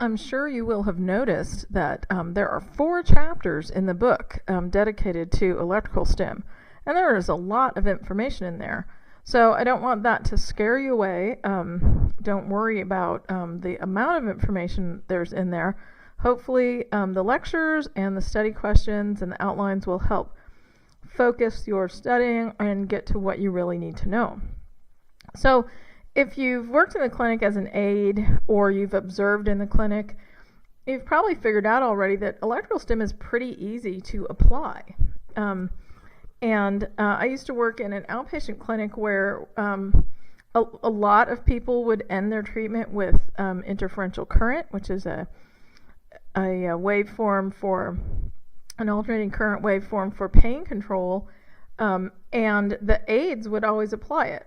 I'm sure you will have noticed that there are 4 chapters in the book dedicated to electrical stim, and there is a lot of information in there. So I don't want that to scare you away. Don't worry about the amount of information there's in there. Hopefully the lectures and the study questions and the outlines will help focus your studying and get to what you really need to know. So if you've worked in the clinic as an aide or you've observed in the clinic, you've probably figured out already that electrical stim is pretty easy to apply. I used to work in an outpatient clinic where a lot of people would end their treatment with interferential current, which is a waveform for an alternating current waveform for pain control, and the aides would always apply it.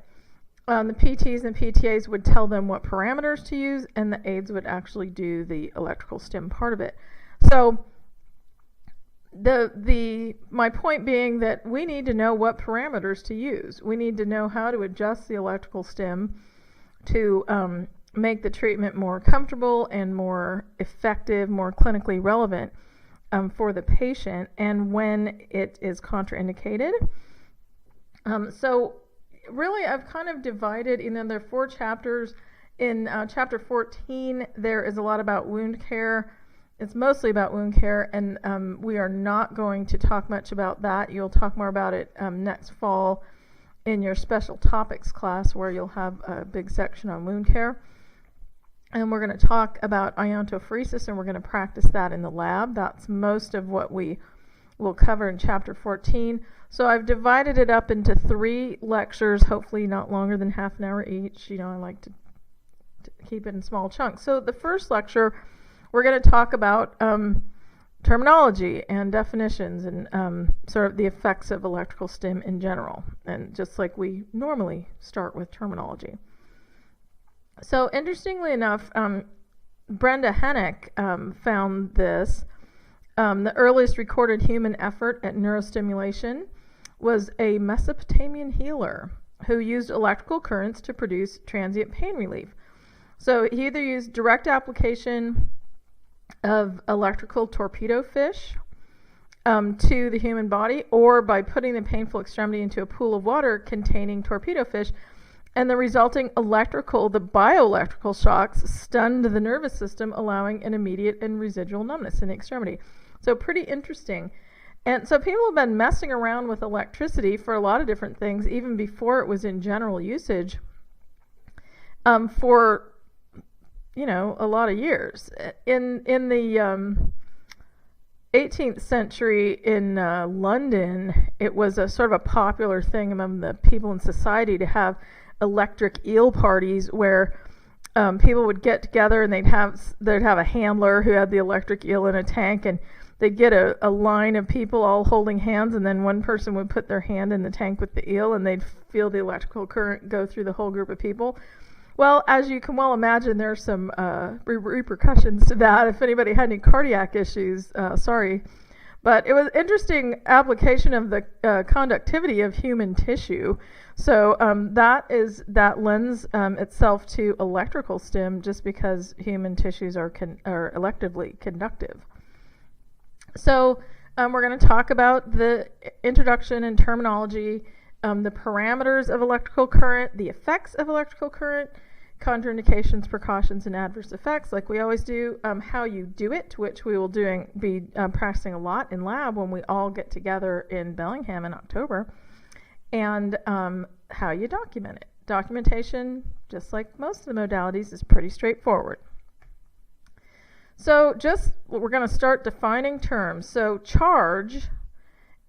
The PTs and PTAs would tell them what parameters to use, and the aides would actually do the electrical stim part of it. So my point being that we need to know what parameters to use. We need to know how to adjust the electrical stim to make the treatment more comfortable and more effective, more clinically relevant for the patient, and when it is contraindicated. So really, I've kind of divided, there are 4 chapters. In chapter 14, there is a lot about wound care. It's mostly about wound care, and we are not going to talk much about that. You'll talk more about it next fall in your special topics class, where you'll have a big section on wound care. And we're going to talk about iontophoresis, and we're going to practice that in the lab. That's most of what we will cover in chapter 14. So I've divided it up into 3 lectures, hopefully not longer than half an hour each. I like to keep it in small chunks. So the first lecture, we're going to talk about terminology and definitions and sort of the effects of electrical stim in general, and just like we normally start with terminology. So interestingly enough, Brenda Hennick found this. The earliest recorded human effort at neurostimulation was a Mesopotamian healer who used electrical currents to produce transient pain relief. So he either used direct application of electrical torpedo fish to the human body, or by putting the painful extremity into a pool of water containing torpedo fish, and the resulting the bioelectrical shocks stunned the nervous system, allowing an immediate and residual numbness in the extremity. So pretty interesting. And so people have been messing around with electricity for a lot of different things, even before it was in general usage, for a lot of years. In the 18th century in London, it was a sort of a popular thing among the people in society to have electric eel parties where people would get together and they'd have a handler who had the electric eel in a tank, and they'd get a line of people all holding hands, and then one person would put their hand in the tank with the eel, and they'd feel the electrical current go through the whole group of people. Well, as you can well imagine, there's some repercussions to that. If anybody had any cardiac issues, sorry. But it was an interesting application of the conductivity of human tissue. So that lends itself to electrical stim, just because human tissues are electively conductive. So we're going to talk about the introduction and terminology, the parameters of electrical current, the effects of electrical current, contraindications, precautions, and adverse effects, like we always do, how you do it, which we will be practicing a lot in lab when we all get together in Bellingham in October, and how you document it. Documentation, just like most of the modalities, is pretty straightforward. So we're going to start defining terms. So charge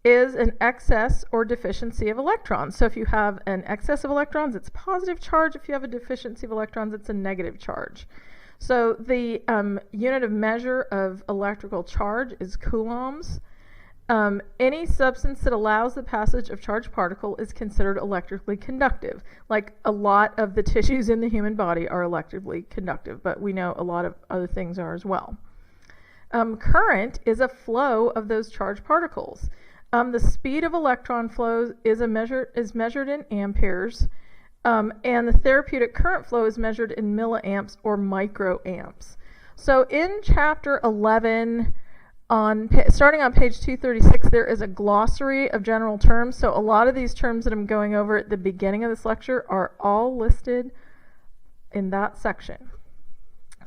is an excess or deficiency of electrons. So if you have an excess of electrons, it's positive charge. If you have a deficiency of electrons, it's a negative charge. So the unit of measure of electrical charge is coulombs. Any substance that allows the passage of charged particle is considered electrically conductive. Like a lot of the tissues in the human body are electrically conductive, but we know a lot of other things are as well. Current is a flow of those charged particles. The speed of electron flow is measured in amperes, and the therapeutic current flow is measured in milliamps or microamps. So in chapter 11, starting on page 236, there is a glossary of general terms. So a lot of these terms that I'm going over at the beginning of this lecture are all listed in that section.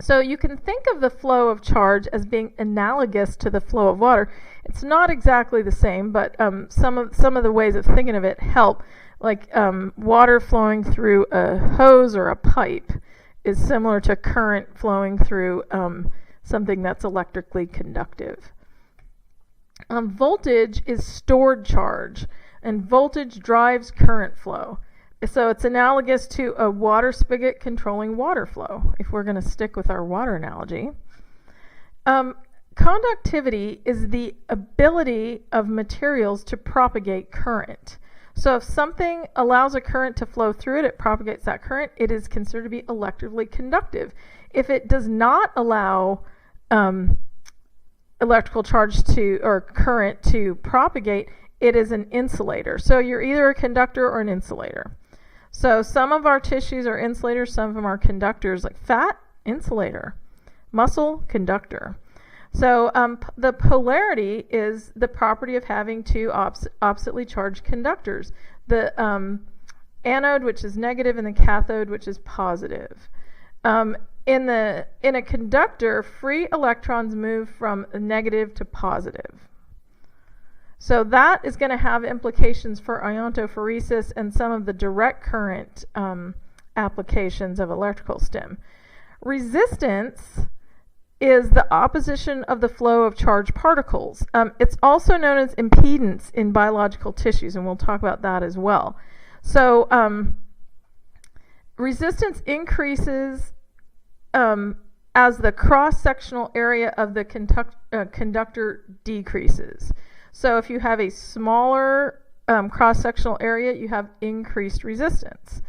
So you can think of the flow of charge as being analogous to the flow of water. It's not exactly the same, but some of the ways of thinking of it help. Like water flowing through a hose or a pipe is similar to current flowing through something that's electrically conductive. Voltage is stored charge, and voltage drives current flow. So it's analogous to a water spigot controlling water flow, if we're going to stick with our water analogy. Conductivity is the ability of materials to propagate current. So if something allows a current to flow through it, it propagates that current, it is considered to be electrically conductive. If it does not allow electrical charge or current to propagate, it is an insulator. So you're either a conductor or an insulator. So some of our tissues are insulators, some of them are conductors, like fat, insulator, muscle, conductor. So the polarity is the property of having two oppositely charged conductors. The anode, which is negative, and the cathode, which is positive. In a conductor, free electrons move from negative to positive. So that is going to have implications for iontophoresis and some of the direct current applications of electrical stim. Resistance is the opposition of the flow of charged particles. It's also known as impedance in biological tissues, and we'll talk about that as well. So resistance increases as the cross-sectional area of the conductor decreases. So if you have a smaller cross-sectional area, you have increased resistance.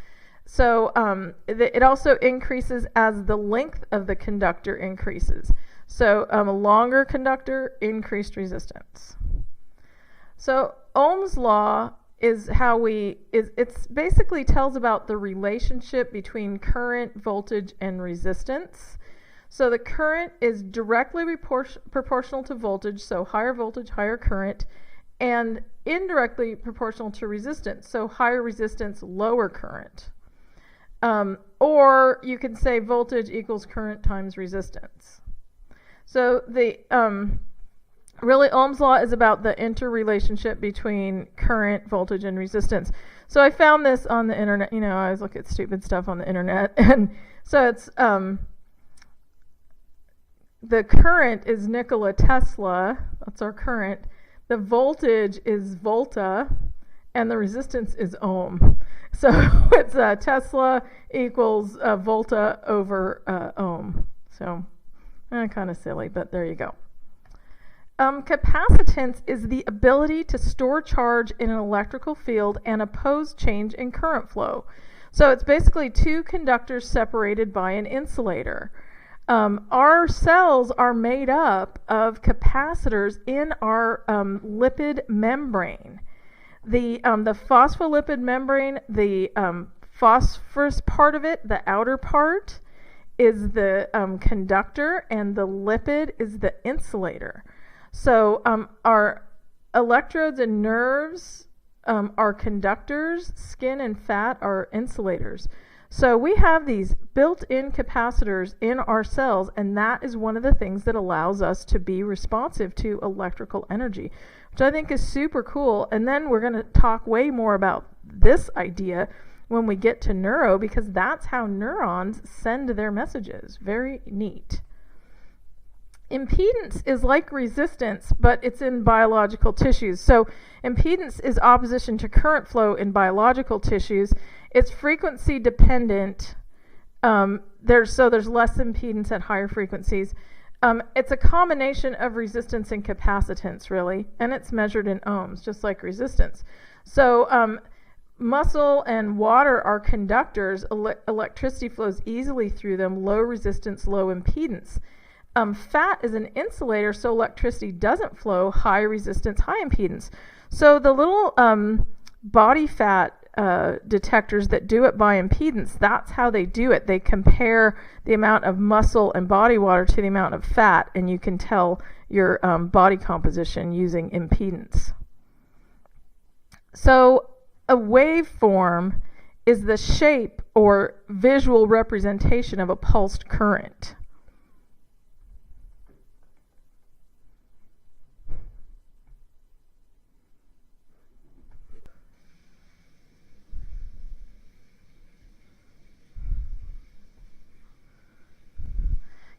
So it also increases as the length of the conductor increases. So a longer conductor, increased resistance. So Ohm's Law is how it's basically tells about the relationship between current, voltage, and resistance. So the current is directly proportional to voltage, so higher voltage, higher current, and indirectly proportional to resistance, so higher resistance, lower current. Or you can say voltage equals current times resistance. So the really Ohm's Law is about the interrelationship between current, voltage, and resistance. So I found this on the internet. You know, I always look at stupid stuff on the internet, and so it's the current is Nikola Tesla. That's our current. The voltage is volta, and the resistance is ohm. So it's Tesla equals volta over ohm. So kind of silly, but there you go. Capacitance is the ability to store charge in an electrical field and oppose change in current flow. So it's basically two conductors separated by an insulator. Our cells are made up of capacitors in our lipid membrane. The phospholipid membrane, the phosphorus part of it, the outer part, is the conductor, and the lipid is the insulator. So our electrodes and nerves are conductors, skin and fat are insulators. So we have these built-in capacitors in our cells, and that is one of the things that allows us to be responsive to electrical energy, which I think is super cool. And then we're going to talk way more about this idea when we get to neuro, because that's how neurons send their messages. Very neat. Impedance is like resistance, but it's in biological tissues. So impedance is opposition to current flow in biological tissues. It's frequency dependent. There's less impedance at higher frequencies. It's a combination of resistance and capacitance, really, and it's measured in ohms, just like resistance. So muscle and water are conductors. Electricity flows easily through them, low resistance, low impedance. Fat is an insulator, so electricity doesn't flow, high resistance, high impedance. So the little body fat detectors that do it by impedance, that's how they do it. They compare the amount of muscle and body water to the amount of fat, and you can tell your body composition using impedance. So a waveform is the shape or visual representation of a pulsed current.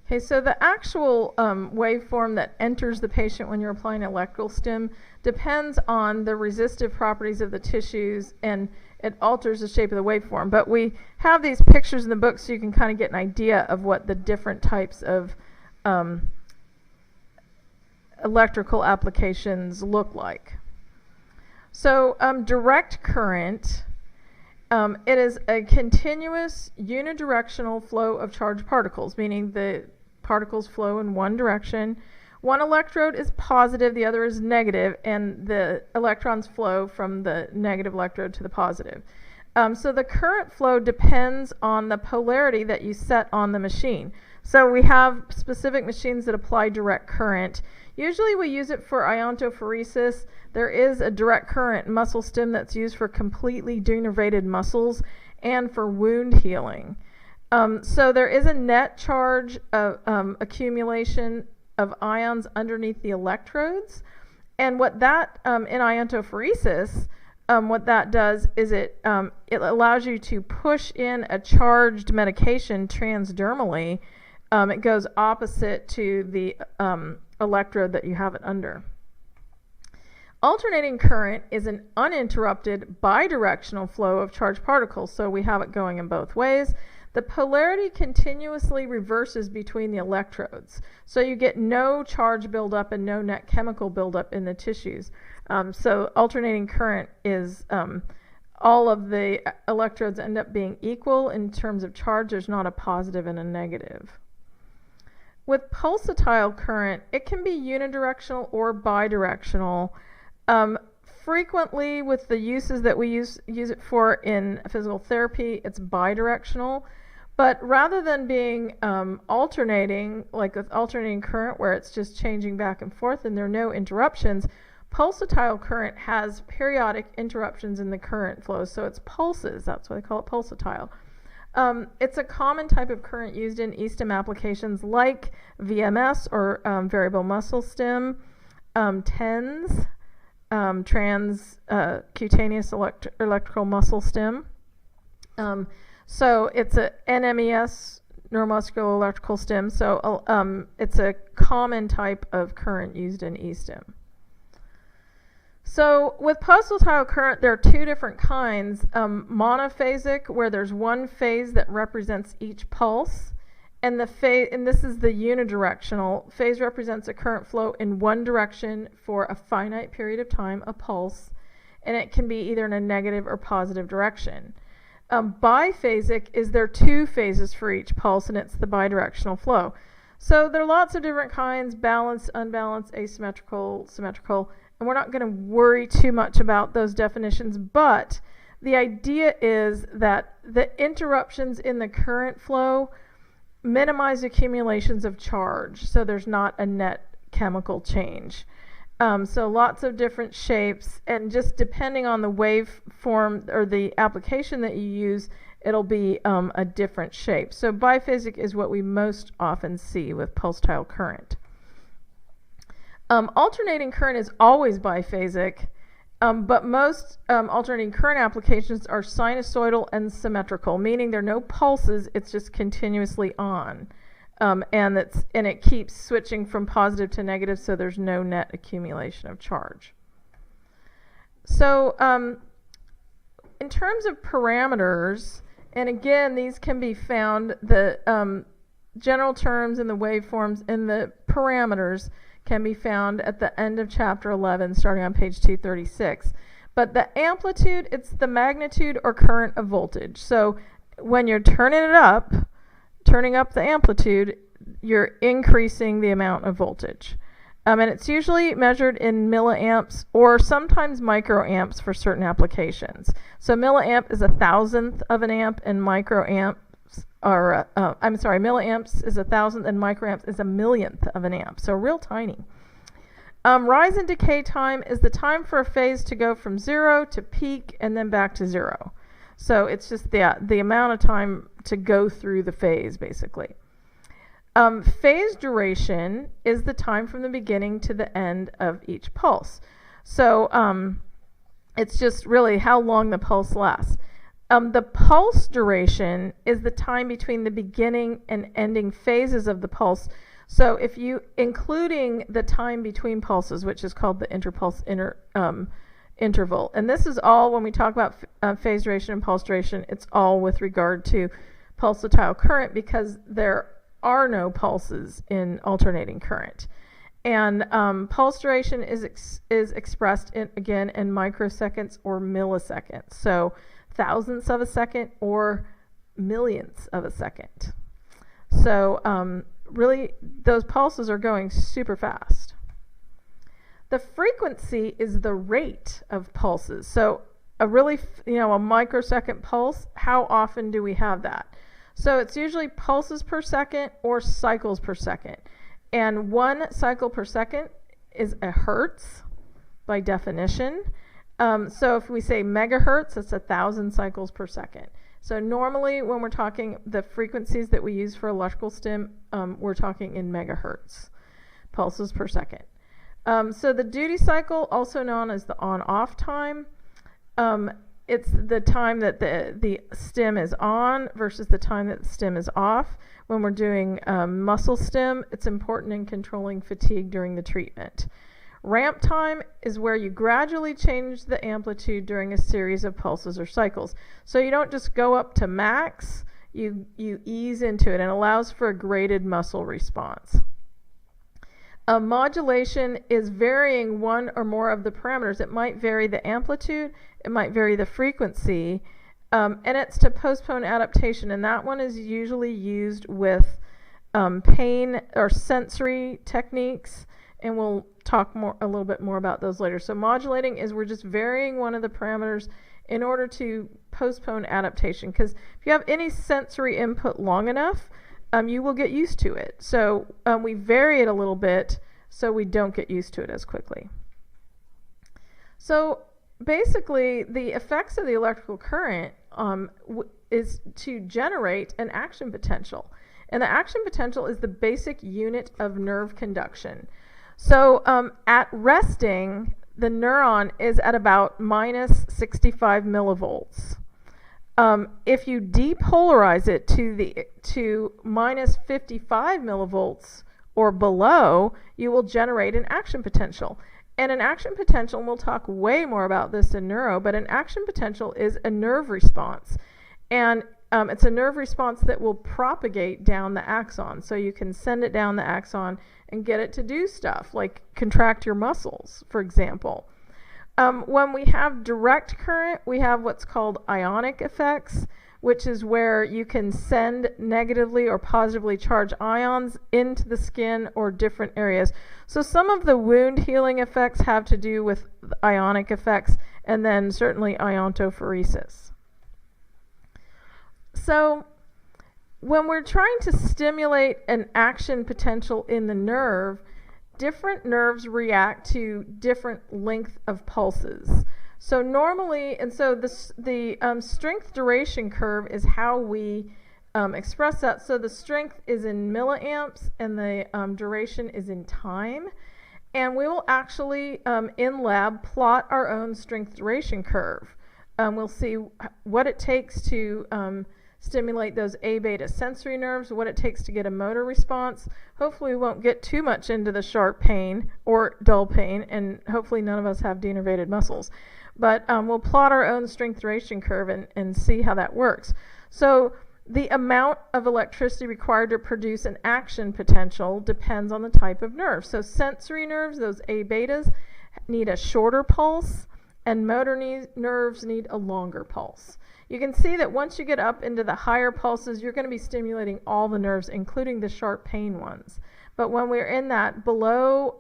Okay, so the actual waveform that enters the patient when you're applying electrical stim depends on the resistive properties of the tissues, and it alters the shape of the waveform. But we have these pictures in the book so you can kind of get an idea of what the different types of electrical applications look like. So direct current, it is a continuous unidirectional flow of charged particles, meaning the particles flow in one direction. One electrode is positive, the other is negative, and the electrons flow from the negative electrode to the positive. So the current flow depends on the polarity that you set on the machine. So we have specific machines that apply direct current. Usually we use it for iontophoresis. There is a direct current muscle stim that's used for completely denervated muscles and for wound healing. So there is a net charge of accumulation of ions underneath the electrodes, and what that in iontophoresis, what that does is it allows you to push in a charged medication transdermally. It goes opposite to the electrode that you have it under. Alternating current is an uninterrupted bidirectional flow of charged particles, so we have it going in both ways. The polarity continuously reverses between the electrodes, so you get no charge buildup and no net chemical buildup in the tissues. So alternating current is all of the electrodes end up being equal in terms of charge. There's not a positive and a negative. With pulsatile current, it can be unidirectional or bidirectional. Frequently, with the uses that we use it for in physical therapy, it's bidirectional. But rather than being alternating, like with alternating current where it's just changing back and forth and there are no interruptions, pulsatile current has periodic interruptions in the current flow. So it's pulses. That's why they call it pulsatile. It's a common type of current used in e-stim applications like VMS or variable muscle stim, TENS, transcutaneous electrical muscle stim. So it's a NMES, neuromuscular electrical stim. So it's a common type of current used in e-stim. So with pulsatile current, there are two different kinds. Monophasic, where there's one phase that represents each pulse, and this is the unidirectional. Phase represents a current flow in one direction for a finite period of time, a pulse, and it can be either in a negative or positive direction. Biphasic is there two phases for each pulse, and it's the bidirectional flow. So there are lots of different kinds: balanced, unbalanced, asymmetrical, symmetrical, and we're not going to worry too much about those definitions, but the idea is that the interruptions in the current flow minimize accumulations of charge, so there's not a net chemical change. So lots of different shapes, and just depending on the waveform or the application that you use, it'll be a different shape. So biphasic is what we most often see with pulsatile current. Alternating current is always biphasic, but most alternating current applications are sinusoidal and symmetrical, meaning there are no pulses, it's just continuously on. And it keeps switching from positive to negative, so there's no net accumulation of charge. So in terms of parameters, and again, these can be found, the general terms and the waveforms and the parameters can be found at the end of chapter 11, starting on page 236. But the amplitude, it's the magnitude or current of voltage. So when you're turning up the amplitude, you're increasing the amount of voltage. And it's usually measured in milliamps or sometimes microamps for certain applications. So milliamp is 1,000th of an amp, and milliamps is 1,000th, and microamps is 1,000,000th of an amp. So real tiny. Rise and decay time is the time for a phase to go from 0 to peak and then back to 0. So it's just the amount of time to go through the phase, basically. Phase duration is the time from the beginning to the end of each pulse. So it's just really how long the pulse lasts. The pulse duration is the time between the beginning and ending phases of the pulse. So if you, including the time between pulses, which is called the interpulse interval. And this is all, when we talk about phase duration and pulse duration, it's all with regard to pulsatile current, because there are no pulses in alternating current. And pulse duration is expressed again in microseconds or milliseconds. So thousandths of a second or millionths of a second. So really, those pulses are going super fast. The frequency is the rate of pulses. So a microsecond pulse, how often do we have that? So it's usually pulses per second or cycles per second. And 1 cycle per second is a hertz by definition. So if we say megahertz, it's 1,000 cycles per second. So normally when we're talking the frequencies that we use for electrical stim, we're talking in megahertz, pulses per second. So the duty cycle, also known as the on-off time, it's the time that the stim is on versus the time that the stim is off. When we're doing muscle stim, it's important in controlling fatigue during the treatment. Ramp time is where you gradually change the amplitude during a series of pulses or cycles. So you don't just go up to max, you ease into it, and allows for a graded muscle response. Modulation is varying one or more of the parameters. It might vary the amplitude, it might vary the frequency, and it's to postpone adaptation, and that one is usually used with pain or sensory techniques, and we'll talk a little bit more about those later. So modulating is we're just varying one of the parameters in order to postpone adaptation, because if you have any sensory input long enough, you will get used to it. So we vary it a little bit so we don't get used to it as quickly. So basically, the effects of the electrical current is to generate an action potential. And the action potential is the basic unit of nerve conduction. So at resting, the neuron is at about minus 65 millivolts. If you depolarize it to minus 55 millivolts or below, you will generate an action potential. And an action potential, and we'll talk way more about this in neuro, but an action potential is a nerve response. And it's a nerve response that will propagate down the axon. So you can send it down the axon and get it to do stuff like contract your muscles, for example. When we have direct current, we have what's called ionic effects, which is where you can send negatively or positively charged ions into the skin or different areas. So some of the wound healing effects have to do with ionic effects, and then certainly iontophoresis. So when we're trying to stimulate an action potential in the nerve, different nerves react to different length of pulses. So normally, and so the strength duration curve is how we express that. So the strength is in milliamps and the duration is in time. And we will actually, in lab, plot our own strength duration curve. We'll see what it takes to stimulate those A beta sensory nerves, what it takes to get a motor response. Hopefully we won't get too much into the sharp pain or dull pain, and hopefully none of us have denervated muscles. But we'll plot our own strength duration curve and see how that works. So the amount of electricity required to produce an action potential depends on the type of nerve. So sensory nerves, those A betas, need a shorter pulse, and motor nerves need a longer pulse. You can see that once you get up into the higher pulses, you're going to be stimulating all the nerves, including the sharp pain ones. But when we're in that below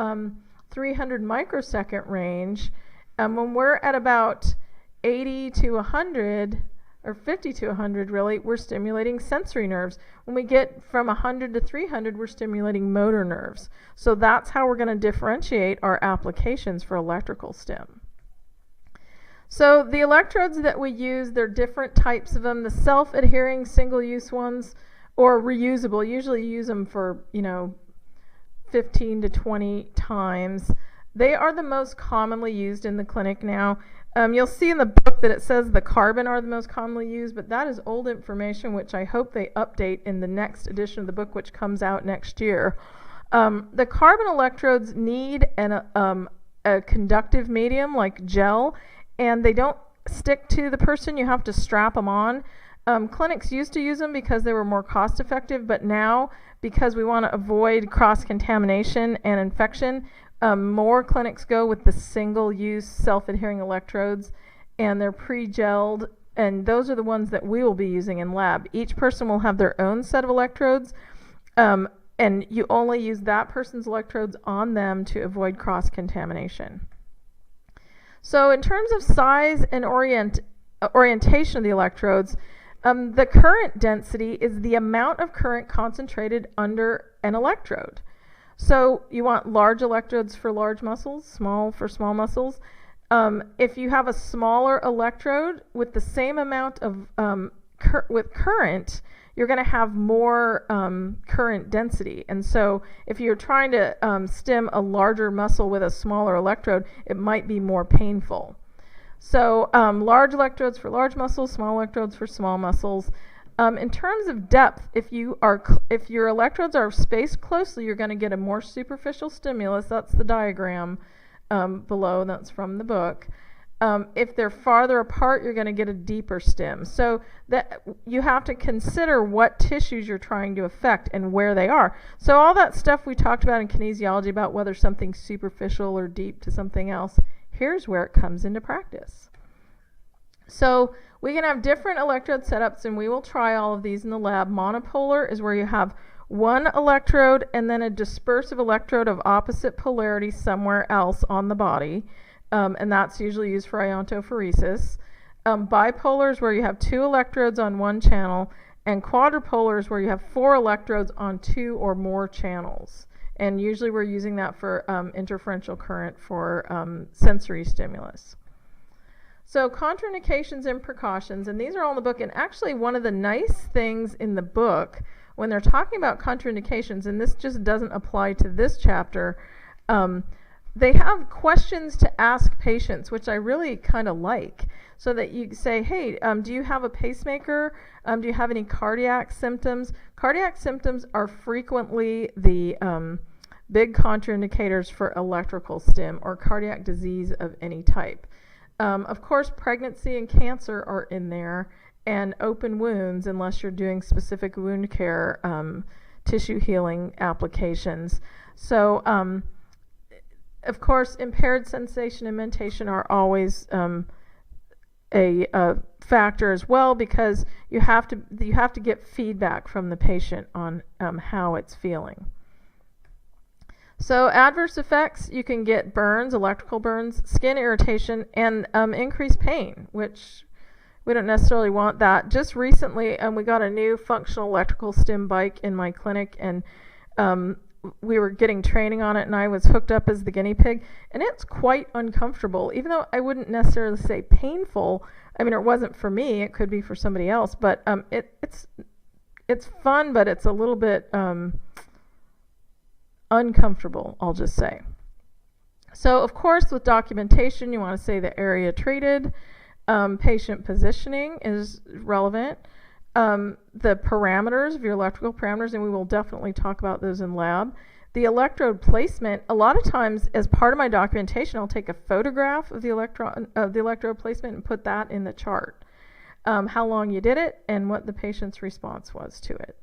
300 microsecond range, when we're at about 80 to 100, or 50 to 100 really, we're stimulating sensory nerves. When we get from 100 to 300, we're stimulating motor nerves. So that's how we're going to differentiate our applications for electrical stim. So the electrodes that we use, there are different types of them. The self-adhering single-use ones, or reusable, usually you use them for, 15 to 20 times. They are the most commonly used in the clinic now. You'll see in the book that it says the carbon are the most commonly used, but that is old information, which I hope they update in the next edition of the book, which comes out next year. The carbon electrodes need a conductive medium like gel, and they don't stick to the person. You have to strap them on. Clinics used to use them because they were more cost effective, but now, because we want to avoid cross-contamination and infection, more clinics go with the single-use self-adhering electrodes, and they're pre-gelled, and those are the ones that we will be using in lab. Each person will have their own set of electrodes, and you only use that person's electrodes on them to avoid cross-contamination. So in terms of size and orientation of the electrodes, the current density is the amount of current concentrated under an electrode. So you want large electrodes for large muscles, small for small muscles. If you have a smaller electrode with the same amount of with current, you're going to have more current density. And so if you're trying to stim a larger muscle with a smaller electrode, it might be more painful. So large electrodes for large muscles, small electrodes for small muscles. In terms of depth, if your electrodes are spaced closely, you're going to get a more superficial stimulus. That's the diagram below. That's from the book. If they're farther apart, you're going to get a deeper stim. So that you have to consider what tissues you're trying to affect and where they are. So all that stuff we talked about in kinesiology about whether something's superficial or deep to something else, here's where it comes into practice. So we can have different electrode setups, and we will try all of these in the lab. Monopolar is where you have one electrode and then a dispersive electrode of opposite polarity somewhere else on the body. And that's usually used for iontophoresis. Bipolar is where you have two electrodes on one channel, and quadrupolar is where you have four electrodes on two or more channels. And usually we're using that for interferential current for sensory stimulus. So contraindications and precautions, and these are all in the book. And actually one of the nice things in the book when they're talking about contraindications, and this just doesn't apply to this chapter, they have questions to ask patients, which I really kind of like, so that you say, hey, do you have a pacemaker? Do you have any cardiac symptoms? Cardiac symptoms are frequently the big contraindicators for electrical stim or cardiac disease of any type. Of course, pregnancy and cancer are in there, and open wounds, unless you're doing specific wound care tissue healing applications. So, of course, impaired sensation and mentation are always a factor as well, because you have to get feedback from the patient on how it's feeling. So adverse effects, you can get burns, electrical burns, skin irritation, and increased pain, which we don't necessarily want that. Just recently, we got a new functional electrical stim bike in my clinic, and we were getting training on it, and I was hooked up as the guinea pig, and it's quite uncomfortable, even though I wouldn't necessarily say painful. I mean, it wasn't for me, it could be for somebody else, but it's fun, but it's a little bit uncomfortable, I'll just say. So, of course, with documentation, you want to say the area treated. Patient positioning is relevant. The parameters of your electrical parameters, and we will definitely talk about those in lab. The electrode placement, a lot of times as part of my documentation, I'll take a photograph of the electrode placement and put that in the chart. How long you did it and what the patient's response was to it.